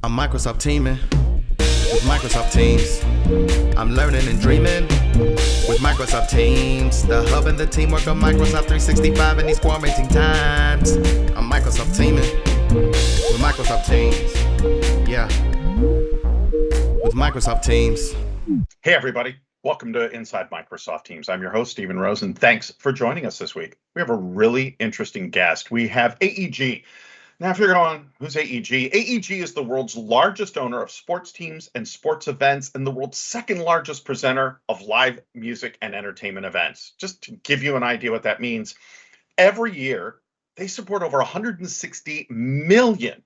I'm Microsoft teaming with Microsoft Teams. I'm learning and dreaming with Microsoft Teams. The hub and the teamwork of Microsoft 365 in these quarantine times. I'm Microsoft teaming with Microsoft Teams. Yeah, with Microsoft Teams. Hey, everybody. Welcome to Inside Microsoft Teams. I'm your host, Stephen Rose, and thanks for joining us this week. We have a really interesting guest. We have AEG. Now, if you're going, who's AEG? AEG is the world's largest owner of sports teams and sports events and the world's second largest presenter of live music and entertainment events. Just to give you an idea what that means, every year they support over 160 million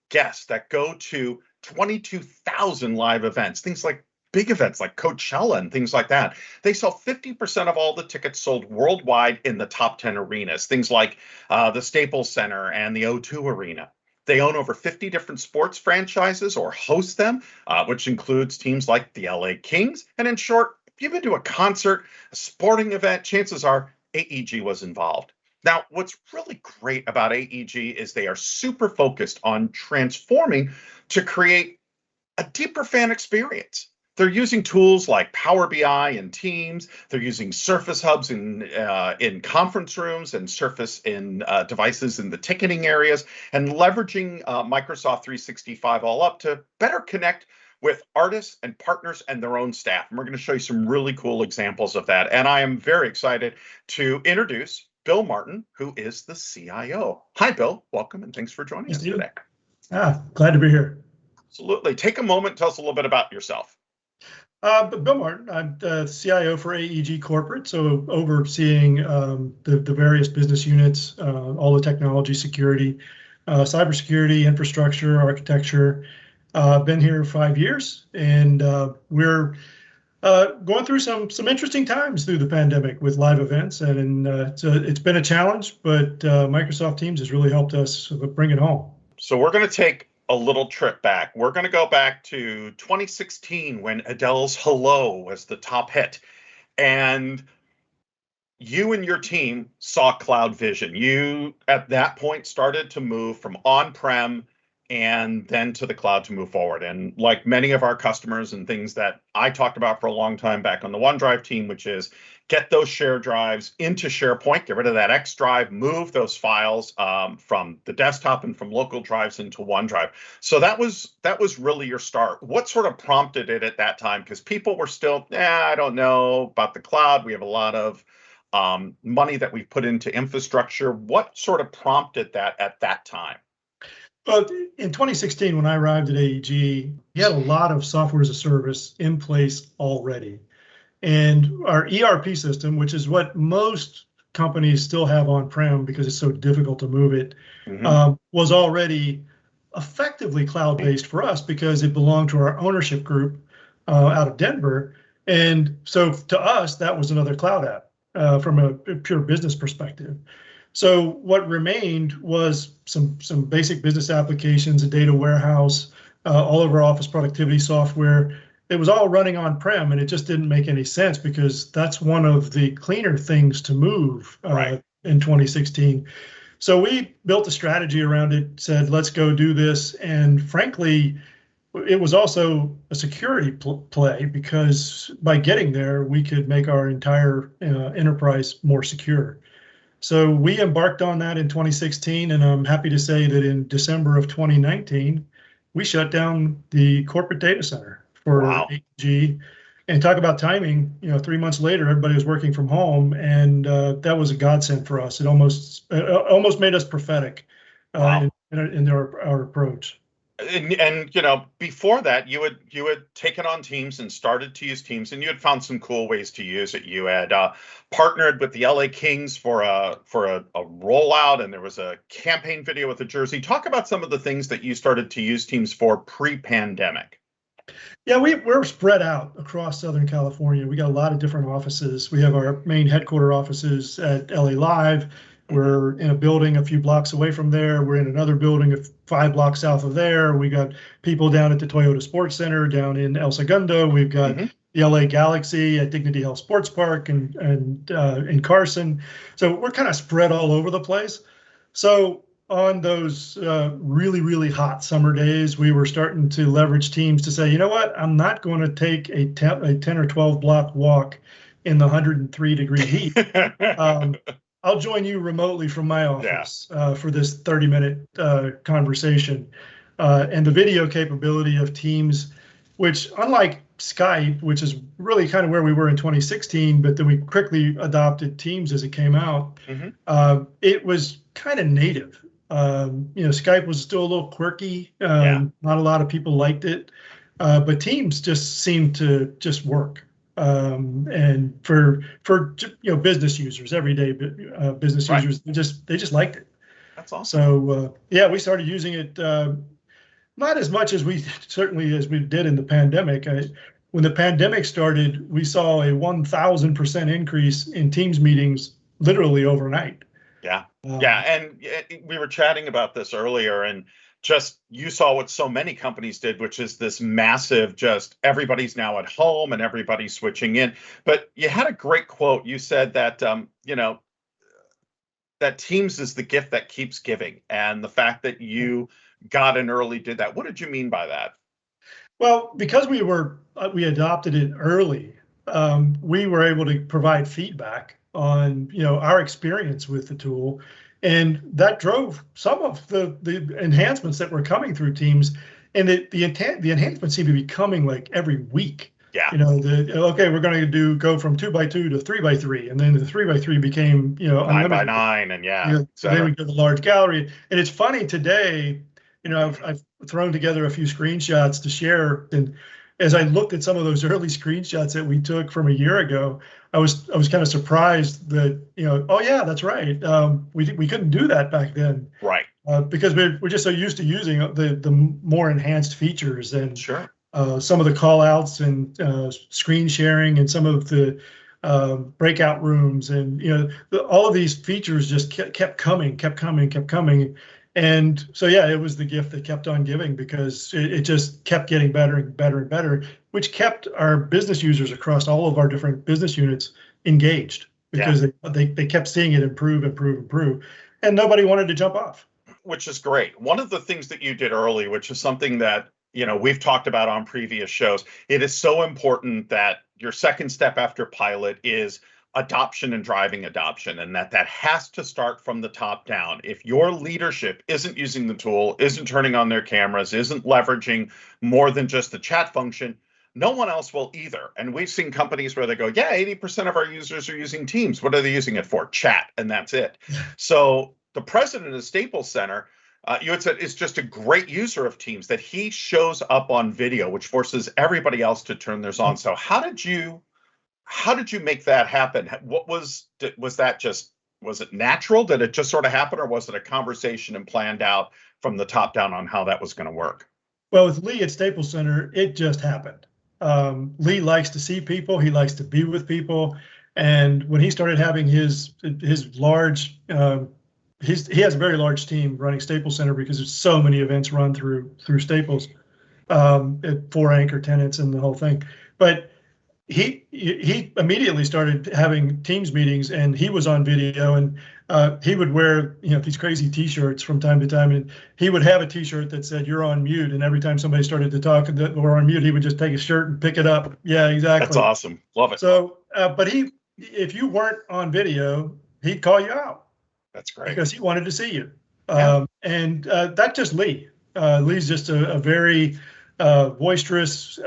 guests that go to 22,000 live events, things like big events like Coachella and things like that. They sell 50% of all the tickets sold worldwide in the top 10 arenas, things like the Staples Center and the O2 Arena. They own over 50 different sports franchises or host them, which includes teams like the LA Kings. And in short, if you've been to a concert, a sporting event, chances are AEG was involved. Now, what's really great about AEG is they are super focused on transforming to create a deeper fan experience. They're using tools like Power BI and Teams. They're using Surface hubs in conference rooms and Surface in devices in the ticketing areas, and leveraging Microsoft 365 all up to better connect with artists and partners and their own staff. And we're going to show you some really cool examples of that. And I am very excited to introduce Bill Martin, who is the CIO. Hi, Bill. Welcome, and thanks for joining us today. Glad to be here. Absolutely. Take a moment, tell us a little bit about yourself. Bill Martin, I'm the CIO for AEG Corporate, so overseeing the various business units, all the technology, security, cybersecurity, infrastructure, architecture. Been here 5 years, and we're going through some interesting times through the pandemic with live events, and so it's been a challenge, but Microsoft Teams has really helped us bring it home. So we're going to take a little trip back. We're going to go back to 2016 when Adele's Hello was the top hit. And you and your team saw cloud vision. You, at that point, started to move from on-prem and then to the cloud to move forward. And like many of our customers and things that I talked about for a long time back on the OneDrive team, which is get those share drives into SharePoint, get rid of that X drive, move those files from the desktop and from local drives into OneDrive. So that was really your start. What sort of prompted it at that time? Because people were still, I don't know about the cloud. We have a lot of money that we've put into infrastructure. What sort of prompted that at that time? Well, in 2016, when I arrived at AEG, we had a lot of software as a service in place already. And our ERP system, which is what most companies still have on-prem because it's so difficult to move it, was already effectively cloud-based for us because it belonged to our ownership group out of Denver. And so to us, that was another cloud app from a pure business perspective. So what remained was some basic business applications, a data warehouse, all of our office productivity software. It was all running on-prem, and it just didn't make any sense because that's one of the cleaner things to move in 2016. So we built a strategy around it, said, let's go do this. And frankly, it was also a security play because by getting there, we could make our entire enterprise more secure. So we embarked on that in 2016, and I'm happy to say that in December of 2019, we shut down the corporate data center for AEG. And talk about timing, 3 months later, everybody was working from home, and that was a godsend for us. It almost made us prophetic in our approach. And before that, you had taken on Teams and started to use Teams, and you had found some cool ways to use it. You had partnered with the LA Kings for a rollout, and there was a campaign video with a jersey. Talk about some of the things that you started to use Teams for pre-pandemic. Yeah, we're spread out across Southern California. We got a lot of different offices. We have our main headquarter offices at LA Live. We're in a building a few blocks away from there. We're in another building 5 blocks south of there. We got people down at the Toyota Sports Center down in El Segundo. We've got the LA Galaxy at Dignity Health Sports Park and in Carson. So we're kind of spread all over the place. So on those really, really hot summer days, we were starting to leverage teams to say, you know what, I'm not going to take a 10 or 12 block walk in the 103-degree heat. I'll join you remotely from my office for this 30-minute conversation. And the video capability of Teams, which unlike Skype, which is really kind of where we were in 2016, but then we quickly adopted Teams as it came out. It was kind of native. Skype was still a little quirky. Not a lot of people liked it, but Teams just seemed to just work. And for business users, everyday business users, they just liked it. That's awesome. So we started using it. Not as much as we did in the pandemic. When the pandemic started, we saw a 1,000% increase in Teams meetings literally overnight. And we were chatting about this earlier, and just you saw what so many companies did, which is this massive, just everybody's now at home and everybody's switching in. But you had a great quote. You said that that Teams is the gift that keeps giving, and the fact that you got in early did that. What did you mean by that? Well, because we adopted it early, we were able to provide feedback on our experience with the tool, and that drove some of the enhancements that were coming through Teams. And the enhancements seem to be coming like every week. We're going to go from 2x2 to 3x3, and then the 3x3 became 9x9, and so then we go to the large gallery. And it's funny today. I've thrown together a few screenshots to share, and as I looked at some of those early screenshots that we took from a year ago, I was kind of surprised that oh yeah, that's right. We couldn't do that back then, right? Because we're just so used to using the more enhanced features and sure. Some of the call outs and screen sharing and some of the breakout rooms and all of these features just kept coming. And so, it was the gift that kept on giving, because it just kept getting better and better and better, which kept our business users across all of our different business units engaged, because they kept seeing it improve, and nobody wanted to jump off. Which is great. One of the things that you did early, which is something that we've talked about on previous shows, it is so important that your second step after pilot is adoption and driving adoption, and that has to start from the top down. If your leadership isn't using the tool, isn't turning on their cameras, isn't leveraging more than just the chat function, no one else will either. And we've seen companies where they go, 80% of our users are using Teams. What are they using it for? Chat, and that's it. So the president of Staples Center, you had said, is just a great user of Teams, that he shows up on video, which forces everybody else to turn theirs on. So how did you make that happen? What was it natural? Did it just sort of happen, or was it a conversation and planned out from the top down on how that was going to work? Well, with Lee at Staples Center, it just happened. Lee likes to see people. He likes to be with people. And when he started having his large, he has a very large team running Staples Center, because there's so many events run through Staples, 4 anchor tenants and the whole thing. But he immediately started having Teams meetings, and he was on video, and he would wear these crazy T-shirts from time to time, and he would have a T-shirt that said "You're on mute," and every time somebody started to talk that were on mute, he would just take his shirt and pick it up. Yeah, exactly. That's awesome. Love it. So, but if you weren't on video, he'd call you out. That's great, because he wanted to see you. And that's just Lee. Lee's just a very boisterous,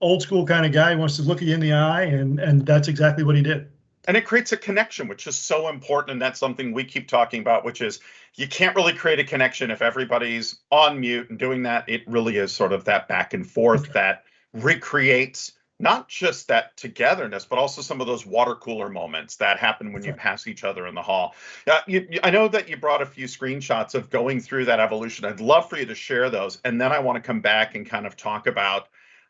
old school kind of guy. He wants to look you in the eye, and that's exactly what he did. And it creates a connection, which is so important. And that's something we keep talking about, which is you can't really create a connection if everybody's on mute and doing that. It really is sort of that back and forth that recreates not just that togetherness, but also some of those water cooler moments that happen when you pass each other in the hall. I know that you brought a few screenshots of going through that evolution. I'd love for you to share those. And then I want to come back and kind of talk about,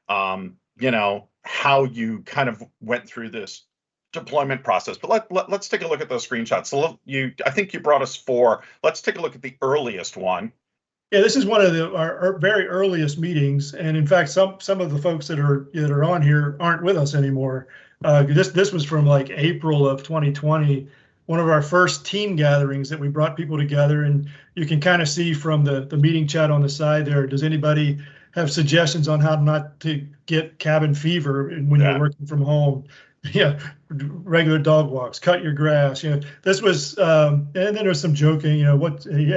how you kind of went through this deployment process. But let's take a look at those screenshots. So I think you brought us 4. Let's take a look at the earliest one. Yeah, this is one of our very earliest meetings, and in fact, some of the folks that are on here aren't with us anymore. This was from like April of 2020. one of our first team gatherings that we brought people together. And you can kind of see from the meeting chat on the side there, does anybody have suggestions on how not to get cabin fever when you're working from home? Yeah, regular dog walks, cut your grass. This was, and then there was some joking. Hey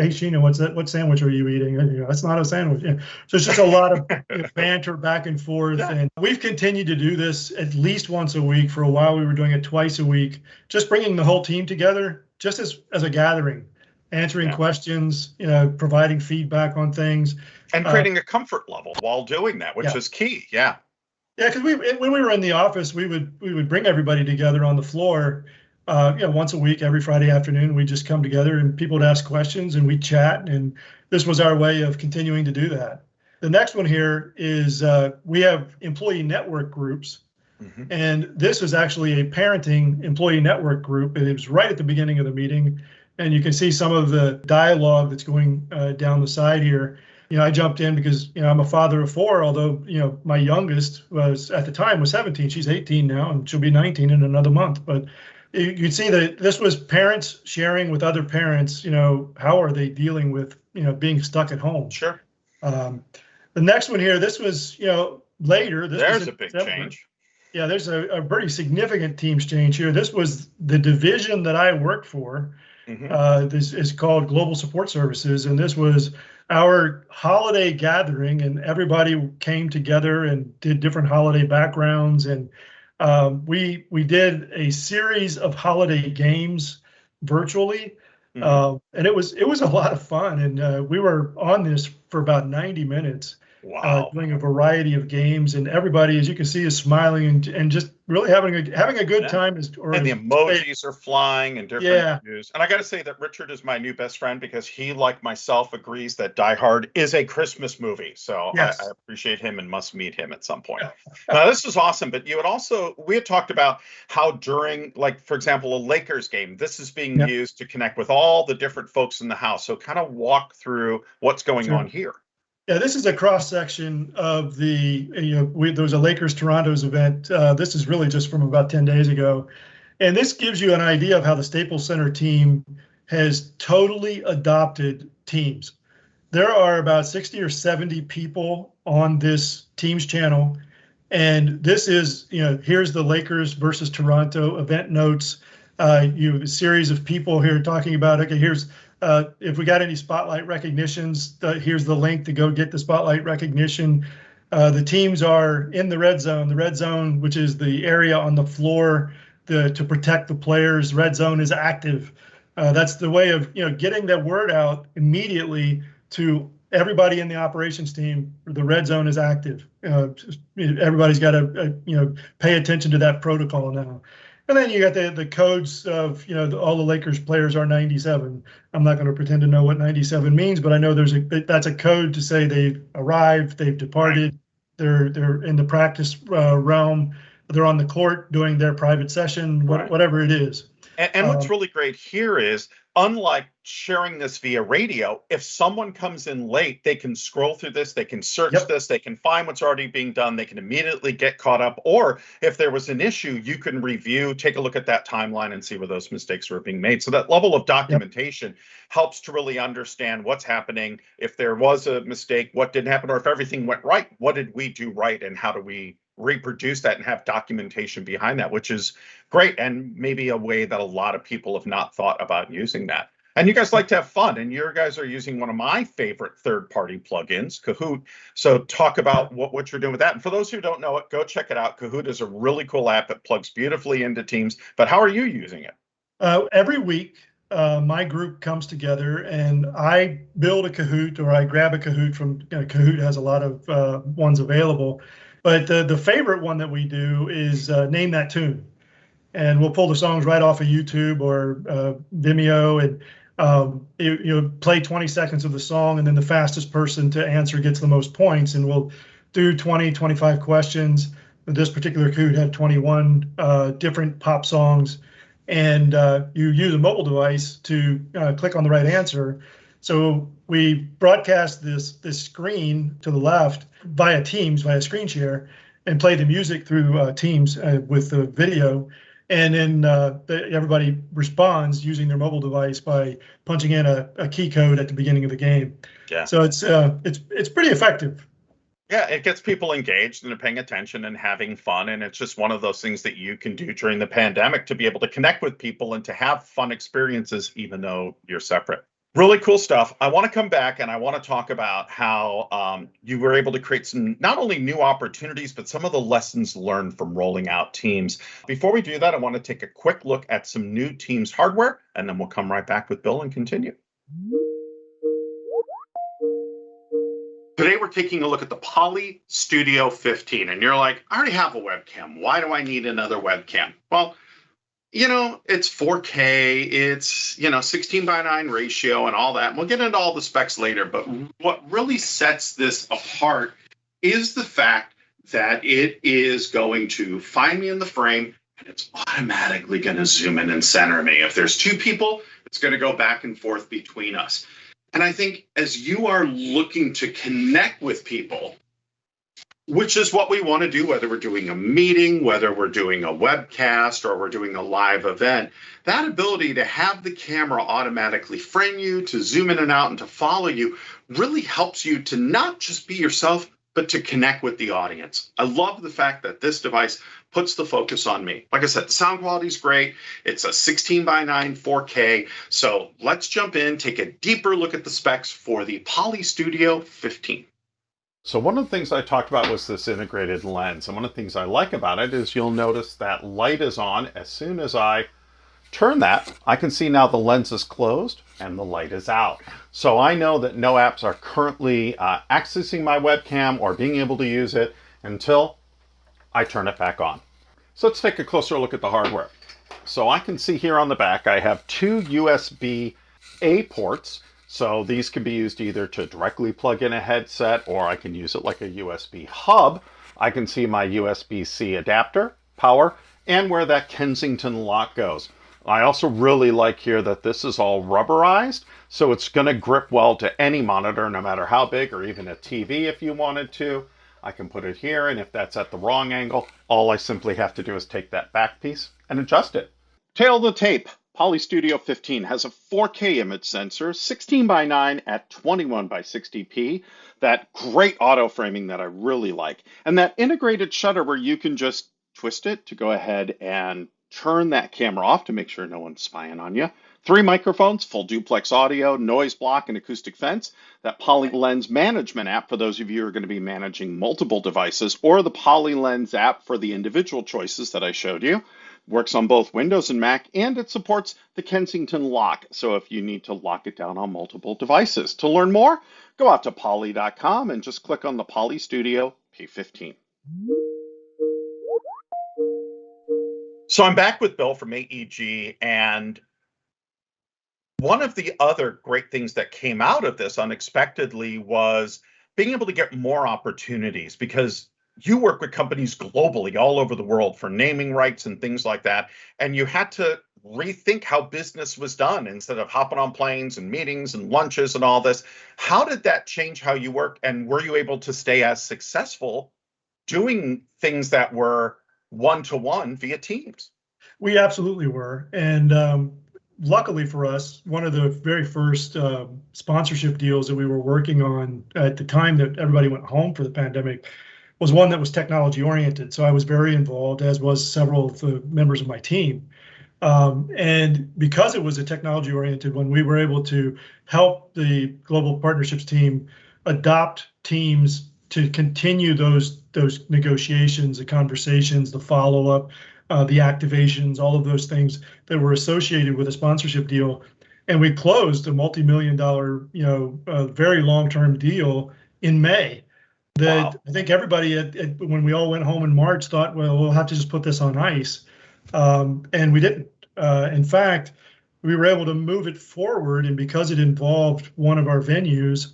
Sheena, what's that? What sandwich are you eating? That's not a sandwich. So it's just a lot of banter back and forth. Yeah. And we've continued to do this at least once a week. For a while, we were doing it twice a week, just bringing the whole team together, just as a gathering, answering questions, providing feedback on things, and creating a comfort level while doing that, which is key. Yeah. Yeah, because when we were in the office, we would bring everybody together on the floor, once a week, every Friday afternoon. We'd just come together and people would ask questions and we'd chat. And this was our way of continuing to do that. The next one here is we have employee network groups. Mm-hmm. And this is actually a parenting employee network group. And it was right at the beginning of the meeting. And you can see some of the dialogue that's going down the side here. I jumped in because, I'm a father of 4, although, my youngest was at the time was 17. She's 18 now, and she'll be 19 in another month. But you'd see that this was parents sharing with other parents, how are they dealing with, being stuck at home? Sure. The next one here, this was, later. There's a big change. Yeah, there's a pretty significant teams change here. This was the division that I worked for. Mm-hmm. This is called Global Support Services, and this was our holiday gathering, and everybody came together and did different holiday backgrounds, and we did a series of holiday games virtually, and it was a lot of fun, and we were on this for about 90 minutes. Wow. Doing a variety of games, and everybody, as you can see, is smiling and just really having a good time. And the emojis are flying and different views. And I got to say that Richard is my new best friend because he, like myself, agrees that Die Hard is a Christmas movie. So yes. I appreciate him and must meet him at some point. Now, this is awesome. But we had talked about how during, like, for example, a Lakers game, this is being used to connect with all the different folks in the house. So kind of walk through what's going on here. Yeah, this is a cross section of there was a Lakers Toronto's event. This is really just from about 10 days ago. And this gives you an idea of how the Staples Center team has totally adopted Teams. There are about 60 or 70 people on this Teams channel. And this is, here's the Lakers versus Toronto event notes. You have a series of people here talking about, okay, here's if we got any spotlight recognitions, here's the link to go get the spotlight recognition. The teams are in the red zone, which is the area on the floor to protect the players. Red zone is active. That's the way of getting that word out immediately to everybody in the operations team. The red zone is active. Everybody's got to pay attention to that protocol now. And then you got the codes of, all the Lakers players are 97. I'm not going to pretend to know what 97 means, but I know that's a code to say they've arrived, they've departed, they're in the practice realm, they're on the court doing their private session, whatever it is. And what's really great here is, unlike sharing this via radio, if someone comes in late, they can scroll through this, they can search this, they can find what's already being done, they can immediately get caught up. Or if there was an issue, you can review, take a look at that timeline and see where those mistakes were being made. So that level of documentation helps to really understand what's happening. If there was a mistake, what didn't happen, or if everything went right, what did we do right, and how do we reproduce that and have documentation behind that, which is great, and maybe a way that a lot of people have not thought about using that. And you guys like to have fun, and you guys are using one of my favorite third-party plugins, Kahoot. So talk about what you're doing with that. And for those who don't know it, go check it out. Kahoot is a really cool app that plugs beautifully into Teams. But how are you using it? Every week, my group comes together, and I build a Kahoot, or I grab a Kahoot from Kahoot has a lot of ones available. But the favorite one that we do is Name That Tune. And we'll pull the songs right off of YouTube or Vimeo, and you play 20 seconds of the song, and then the fastest person to answer gets the most points. And we'll do 20, 25 questions. This particular Kahoot had 21 different pop songs. And you use a mobile device to click on the right answer. So we broadcast this screen to the left via Teams, via screen share, and play the music through Teams with the video. And then everybody responds using their mobile device by punching in a key code at the beginning of the game. Yeah. So it's pretty effective. Yeah, it gets people engaged and they're paying attention and having fun. And it's just one of those things that you can do during the pandemic to be able to connect with people and to have fun experiences, even though you're separate. Really cool stuff. I want to come back and I want to talk about how you were able to create some not only new opportunities, but some of the lessons learned from rolling out Teams. Before we do that, I want to take a quick look at some new Teams hardware, and then we'll come right back with Bill and continue. Today, we're taking a look at the Poly Studio 15, and you're like, I already have a webcam. Why do I need another webcam? Well, it's 4K, it's, 16:9 ratio and all that. And we'll get into all the specs later. But what really sets this apart is the fact that it is going to find me in the frame and it's automatically going to zoom in and center me. If there's two people, it's going to go back and forth between us. And I think as you are looking to connect with people, which is what we want to do, whether we're doing a meeting, whether we're doing a webcast, or we're doing a live event, that ability to have the camera automatically frame you, to zoom in and out, and to follow you really helps you to not just be yourself, but to connect with the audience. I love the fact that this device puts the focus on me. Like I said, the sound quality is great. It's a 16:9 4K. So let's jump in, take a deeper look at the specs for the Poly Studio 15. So one of the things I talked about was this integrated lens. And one of the things I like about it is you'll notice that light is on. As soon as I turn that, I can see now the lens is closed and the light is out. So I know that no apps are currently accessing my webcam or being able to use it until I turn it back on. So let's take a closer look at the hardware. So I can see here on the back, I have two USB-A ports. So these can be used either to directly plug in a headset, or I can use it like a USB hub. I can see my USB-C adapter, power, and where that Kensington lock goes. I also really like here that this is all rubberized, so it's going to grip well to any monitor, no matter how big, or even a TV if you wanted to. I can put it here, and if that's at the wrong angle, all I simply have to do is take that back piece and adjust it. Tail of the tape. Poly Studio 15 has a 4K image sensor, 16:9 at 21:60p, that great auto framing that I really like, and that integrated shutter where you can just twist it to go ahead and turn that camera off to make sure no one's spying on you. 3 microphones, full duplex audio, noise block, and acoustic fence. That Poly Lens management app for those of you who are going to be managing multiple devices, or the Poly Lens app for the individual choices that I showed you. Works on both Windows and Mac, and it supports the Kensington lock, so if you need to lock it down on multiple devices. To learn more, go out to poly.com and just click on the Poly Studio P15. So I'm back with Bill from AEG, and one of the other great things that came out of this unexpectedly was being able to get more opportunities, because you work with companies globally all over the world for naming rights and things like that. And you had to rethink how business was done instead of hopping on planes and meetings and lunches and all this. How did that change how you work? And were you able to stay as successful doing things that were one-to-one via Teams? We absolutely were. And luckily for us, one of the very first sponsorship deals that we were working on at the time that everybody went home for the pandemic was one that was technology oriented. So I was very involved, as was several of the members of my team. And because it was a technology oriented one, we were able to help the global partnerships team adopt Teams to continue those negotiations, the conversations, the follow-up, the activations, all of those things that were associated with a sponsorship deal. And we closed a multi-million-dollar, very long-term deal in May. That wow. I think everybody, when we all went home in March, thought, well, we'll have to just put this on ice. And we didn't. In fact, we were able to move it forward. And because it involved one of our venues,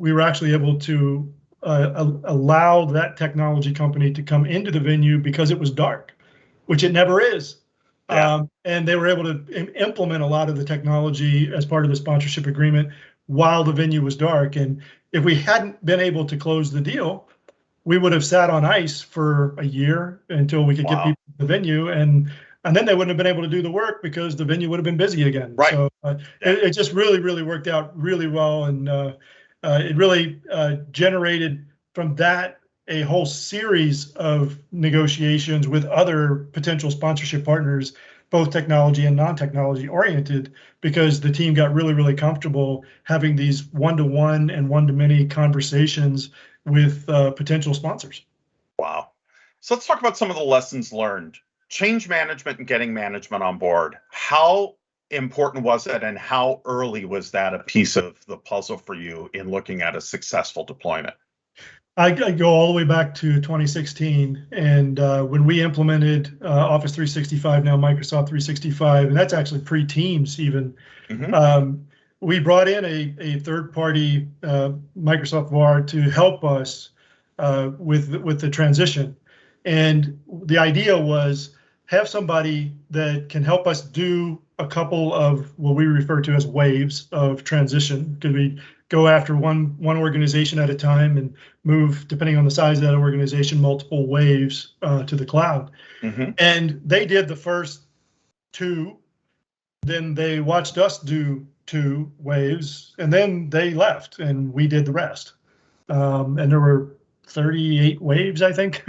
we were actually able to allow that technology company to come into the venue because it was dark, which it never is. Yeah. And they were able to implement a lot of the technology as part of the sponsorship agreement while the venue was dark. And if we hadn't been able to close the deal, we would have sat on ice for a year until we could get people to the venue. And and then they wouldn't have been able to do the work because the venue would have been busy again. Right. So it just really, really worked out really well. And it really generated from that a whole series of negotiations with other potential sponsorship partners, both technology and non-technology oriented, because the team got really, really comfortable having these one-to-one and one-to-many conversations with potential sponsors. Wow. So let's talk about some of the lessons learned. Change management and getting management on board. How important was that, and how early was that a piece of the puzzle for you in looking at a successful deployment? I go all the way back to 2016, and when we implemented Office 365, now Microsoft 365, and that's actually pre-Teams even. We brought in a third-party Microsoft VAR to help us with the transition. And the idea was have somebody that can help us do a couple of what we refer to as waves of transition, because we go after one organization at a time and move, depending on the size of that organization, multiple waves to the cloud. And they did the first two, then they watched us do 2 waves, and then they left and we did the rest. And there were 38 waves, I think.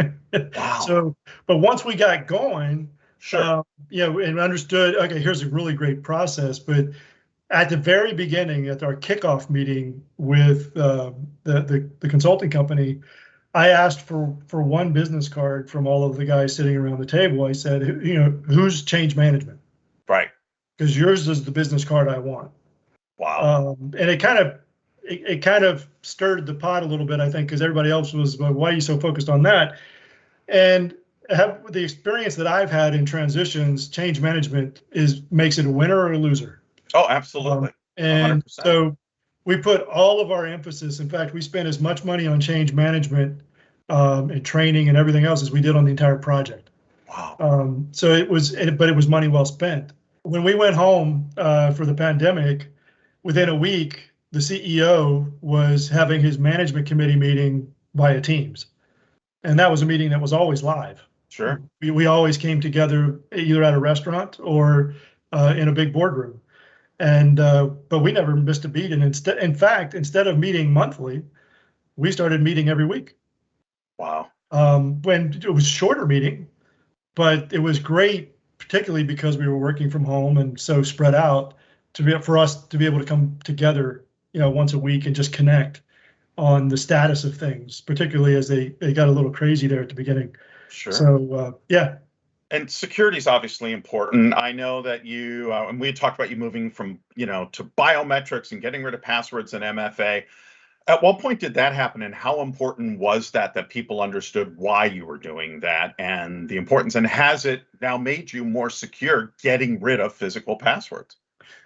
Wow. So, but once we got going, Sure. and understood, okay, here's a really great process. But at the very beginning, at our kickoff meeting with the consulting company, I asked for one business card from all of the guys sitting around the table. I said, who's change management? Right. Because yours is the business card I want. Wow. And it kind of stirred the pot a little bit, I think, because everybody else was, well, why are you so focused on that? And have the experience that I've had in transitions, change management makes it a winner or a loser. Oh, absolutely. And 100%. so we put all of our emphasis. In fact, we spent as much money on change management and training and everything else as we did on the entire project. Wow. So it was money well spent. When we went home for the pandemic, within a week, the CEO was having his management committee meeting via Teams. And that was a meeting that was always live. Sure. We always came together either at a restaurant or in a big boardroom. And but we never missed a beat. And in fact, instead of meeting monthly, we started meeting every week. Wow. When it was a shorter meeting, but it was great, particularly because we were working from home and so spread out, for us to be able to come together, once a week and just connect on the status of things, particularly as they got a little crazy there at the beginning. Sure. So yeah. And security is obviously important. I know that you, and we had talked about you moving from, to biometrics and getting rid of passwords and MFA. At what point did that happen, and how important was that people understood why you were doing that and the importance? And has it now made you more secure getting rid of physical passwords?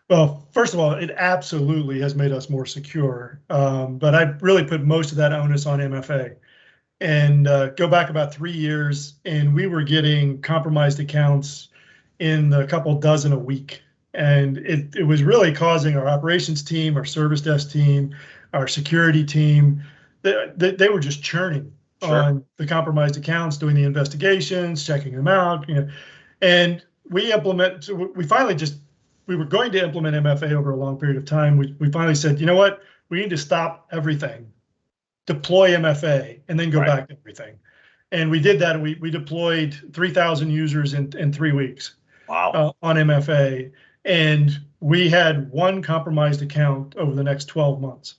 Well, first of all, it absolutely has made us more secure. But I really put most of that onus on MFA. And go back about 3 years, and we were getting compromised accounts in a couple dozen a week. And it was really causing our operations team, our service desk team, our security team, they were just churning on the compromised accounts, doing the investigations, checking them out. And we were going to implement MFA over a long period of time. We finally said, you know what, we need to stop everything, deploy MFA, and then go back to everything. And we did that, and we deployed 3,000 users in 3 weeks. Wow. On MFA. And we had one compromised account over the next 12 months.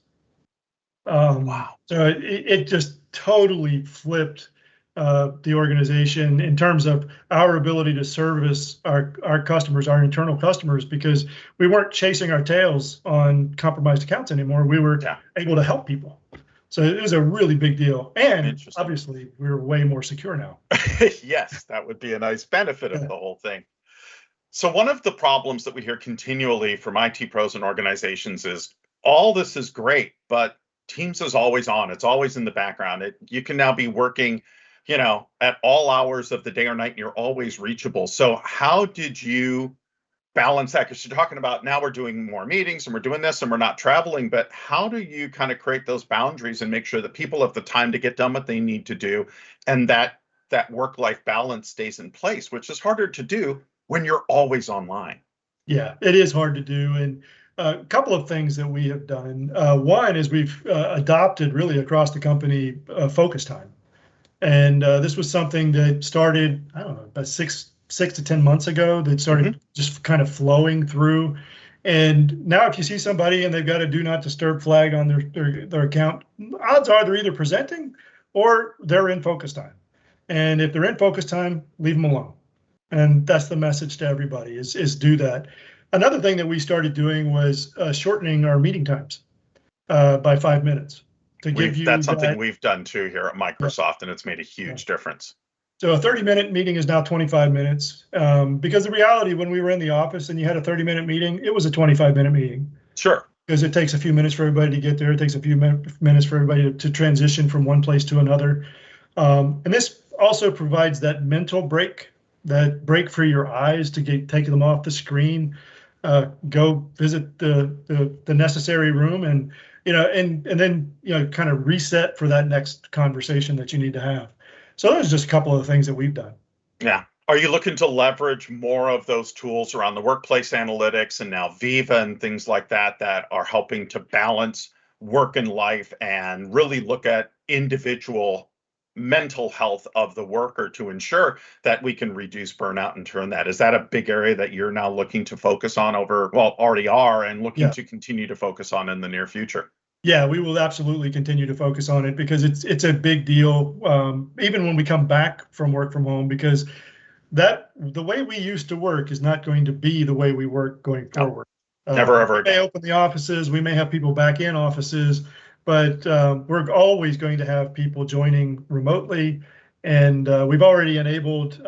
Wow. So it just totally flipped the organization in terms of our ability to service our customers, our internal customers, because we weren't chasing our tails on compromised accounts anymore. We were able to help people. So it was a really big deal. And obviously, we're way more secure now. Yes, that would be a nice benefit of the whole thing. So one of the problems that we hear continually from IT pros and organizations is all this is great, but Teams is always on. It's always in the background. You can now be working, at all hours of the day or night, and you're always reachable. So how did you balance that? Because you're talking about now we're doing more meetings and we're doing this and we're not traveling, but how do you kind of create those boundaries and make sure that people have the time to get done what they need to do, and that work-life balance stays in place, which is harder to do when you're always online? Yeah, it is hard to do. And a couple of things that we have done. One is we've adopted really across the company focus time. And this was something that started, I don't know, about six to 10 months ago that started just kind of flowing through. And now if you see somebody and they've got a do not disturb flag on their account, odds are they're either presenting or they're in focus time. And if they're in focus time, leave them alone. And that's the message to everybody is do that. Another thing that we started doing was shortening our meeting times by 5 minutes to give you that's something we've done too here at Microsoft, and it's made a huge difference. So a 30-minute meeting is now 25 minutes because the reality when we were in the office and you had a 30-minute meeting, it was a 25-minute meeting. Sure. Because it takes a few minutes for everybody to get there. It takes a few minutes for everybody to transition from one place to another. And this also provides that mental break, that break for your eyes to take them off the screen, go visit the necessary room and then kind of reset for that next conversation that you need to have. So those are just a couple of the things that we've done. Yeah. Are you looking to leverage more of those tools around the workplace analytics and now Viva and things like that are helping to balance work and life and really look at individual mental health of the worker to ensure that we can reduce burnout and turn that? Is that a big area that you're now looking to focus on already are and looking to continue to focose on in the near future? Yeah, we will absolutely continue to focus on it because it's a big deal, even when we come back from work from home, because the way we used to work is not going to be the way we work going forward. Never ever We may again. open the offices, we may have people back in offices, but we're always going to have people joining remotely. And we've already enabled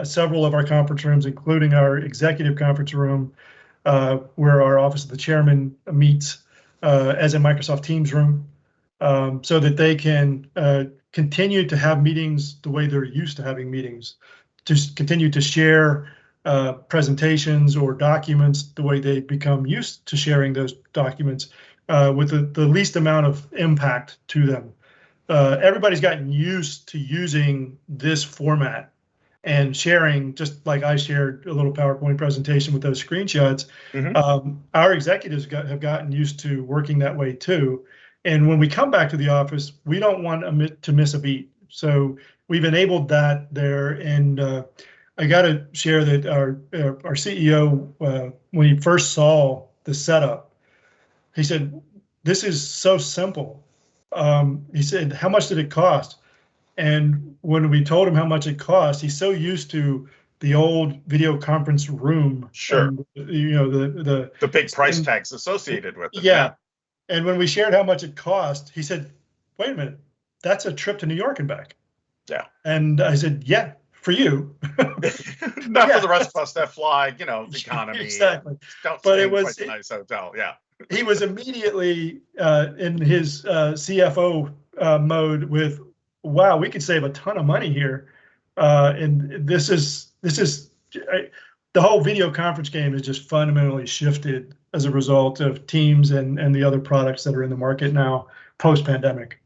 several of our conference rooms, including our executive conference room, where our office of the chairman meets as a Microsoft Teams room, so that they can continue to have meetings the way they're used to having meetings, to continue to share presentations or documents the way they become used to sharing those documents with the least amount of impact to them. Everybody's gotten used to using this format and sharing, just like I shared a little PowerPoint presentation with those screenshots. Our executives have gotten used to working that way too. And when we come back to the office, we don't want to miss a beat. So we've enabled that there. And I got to share that our CEO, when he first saw the setup, he said, "This is so simple." He said, "How much did it cost?" And when we told him how much it cost, he's so used to the old video conference room. Sure. And, the big price tags associated with it. Yeah. And when we shared how much it cost, he said, "Wait a minute, that's a trip to New York and back." Yeah. And I said, "Yeah, for you." Not for the rest of us that fly, economy. Exactly. Don't But stay it was in quite a nice hotel. Yeah. He was immediately in his CFO mode with, "Wow, we could save a ton of money here." And this is the whole video conference game has just fundamentally shifted as a result of Teams and the other products that are in the market now post-pandemic.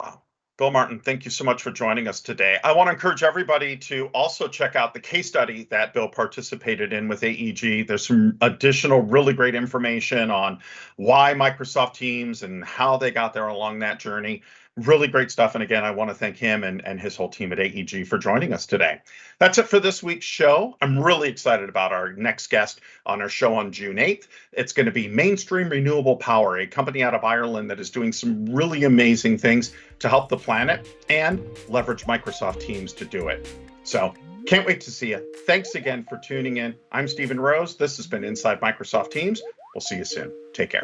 Wow. Bill Martin, thank you so much for joining us today. I want to encourage everybody to also check out the case study that Bill participated in with AEG. There's some additional really great information on why Microsoft Teams and how they got there along that journey. Really great stuff. And again, I want to thank him and his whole team at AEG for joining us today. That's it for this week's show. I'm really excited about our next guest on our show on June 8th. It's going to be Mainstream Renewable Power, a company out of Ireland that is doing some really amazing things to help the planet and leverage Microsoft Teams to do it. So can't wait to see you. Thanks again for tuning in. I'm Stephen Rose. This has been Inside Microsoft Teams. We'll see you soon. Take care.